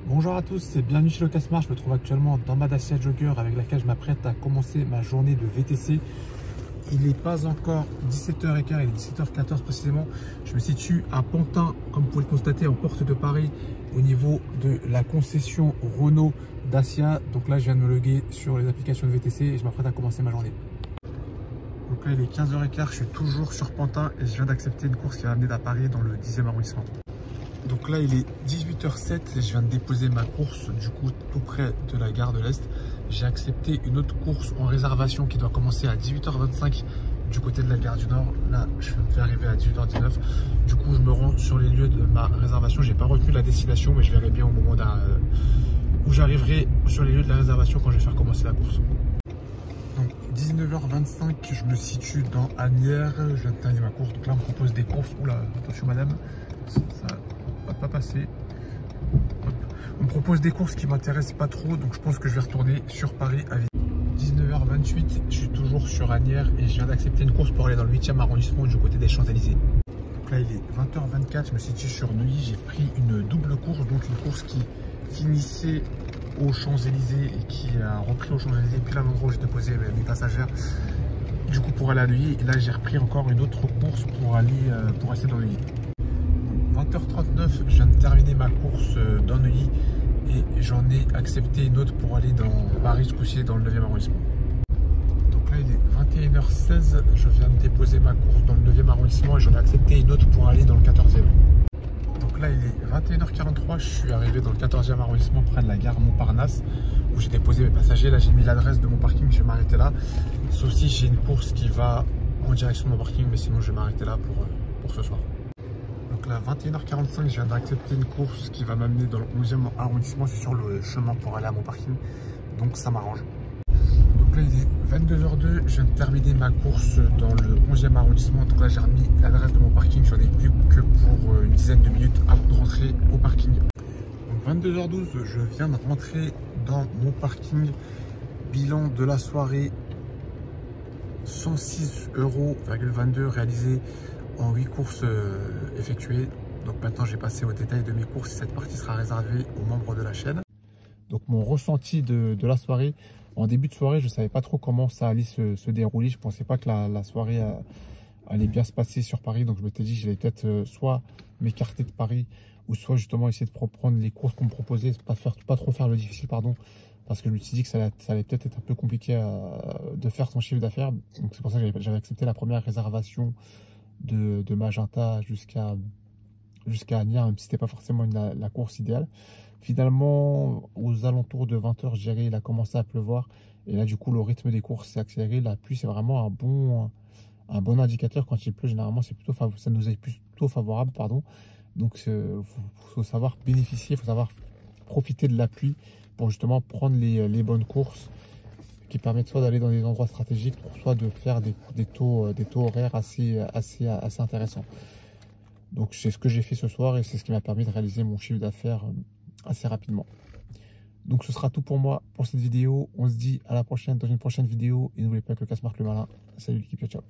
Bonjour à tous et bienvenue chez Locasmart. Je me trouve actuellement dans ma Dacia Jogger avec laquelle je m'apprête à commencer ma journée de VTC. Il n'est pas encore 17h15, il est 17h14 précisément. Je me situe à Pantin, comme vous pouvez le constater, en porte de Paris, au niveau de la concession Renault Dacia. Donc là, je viens de me loguer sur les applications de VTC et je m'apprête à commencer ma journée. Donc là, il est 15h15, je suis toujours sur Pantin et je viens d'accepter une course qui va m'amener à Paris dans le 10e arrondissement. Donc là, il est 18h07 et je viens de déposer ma course du coup tout près de la gare de l'Est. J'ai accepté une autre course en réservation qui doit commencer à 18h25 du côté de la gare du Nord. Là, je vais me faire arriver à 18h19. Du coup, je me rends sur les lieux de ma réservation. J'ai pas retenu la destination, mais je verrai bien au moment où j'arriverai sur les lieux de la réservation quand je vais faire commencer la course. Donc 19h25, je me situe dans Asnières. Je viens de terminer ma course. Donc là, on me propose des courses. Oula, attention madame, ça va pas passer. On me propose des courses qui m'intéressent pas trop, donc je pense que je vais retourner sur Paris à 19h28. Je suis toujours sur Asnières et je viens d'accepter une course pour aller dans le 8e arrondissement du côté des Champs-Élysées. Donc là, il est 20h24. Je me situe sur Neuilly. J'ai pris une double course, donc une course qui finissait aux Champs-Élysées et qui a repris aux Champs-Élysées, puis là l'endroit où j'ai déposé mes passagères du coup pour aller à Neuilly. Et là j'ai repris encore une autre course pour rester dans Neuilly. 20h39, je viens de terminer ma course dans Neuilly et j'en ai accepté une autre pour aller dans Paris, ce coup-ci dans le 9e arrondissement. Donc là il est 21h16, je viens de déposer ma course dans le 9e arrondissement et j'en ai accepté une autre pour aller dans le 14e. Donc là il est 21h43, je suis arrivé dans le 14e arrondissement près de la gare Montparnasse où j'ai déposé mes passagers. Là j'ai mis l'adresse de mon parking, je vais m'arrêter là. Sauf si j'ai une course qui va en direction de mon parking, mais sinon je vais m'arrêter là pour ce soir. Donc là 21h45, je viens d'accepter une course qui va m'amener dans le 11e arrondissement. C'est sur le chemin pour aller à mon parking, donc ça m'arrange. Donc là il est 22h02, je viens de terminer ma course dans le 11e arrondissement. Donc là j'ai remis l'adresse de mon parking, j'en ai plus que pour une dizaine de minutes avant de rentrer au parking. Donc 22h12, je viens de rentrer dans mon parking. Bilan de la soirée, 106,22 € réalisé en 8 courses effectuées. Donc maintenant j'ai passé au détail de mes courses et cette partie sera réservée aux membres de la chaîne. Donc mon ressenti de la soirée, en début de soirée je ne savais pas trop comment ça allait se dérouler. Je ne pensais pas que la soirée allait bien se passer sur Paris. Donc je m'étais dit que j'allais peut-être soit m'écarter de Paris ou soit justement essayer de prendre les courses qu'on me proposait, pas trop faire le difficile, pardon. Parce que je me suis dit que ça allait peut-être être un peu compliqué de faire son chiffre d'affaires. Donc c'est pour ça que j'avais accepté la première réservation de Magenta jusqu'à Asnières, même si c'était pas forcément la course idéale. Finalement, aux alentours de 20h, je dirais, il a commencé à pleuvoir. Et là, du coup, le rythme des courses s'est accéléré. La pluie, c'est vraiment un bon indicateur. Quand il pleut, généralement, ça nous est plutôt favorable, pardon. Donc, faut savoir bénéficier, il faut savoir profiter de la pluie pour justement prendre les bonnes courses qui permettent soit d'aller dans des endroits stratégiques, soit de faire des taux horaires assez intéressants. Donc c'est ce que j'ai fait ce soir et c'est ce qui m'a permis de réaliser mon chiffre d'affaires assez rapidement. Donc ce sera tout pour moi pour cette vidéo. On se dit à la prochaine dans une prochaine vidéo et n'oubliez pas que Locasmart le malin. Salut l'équipe, ciao.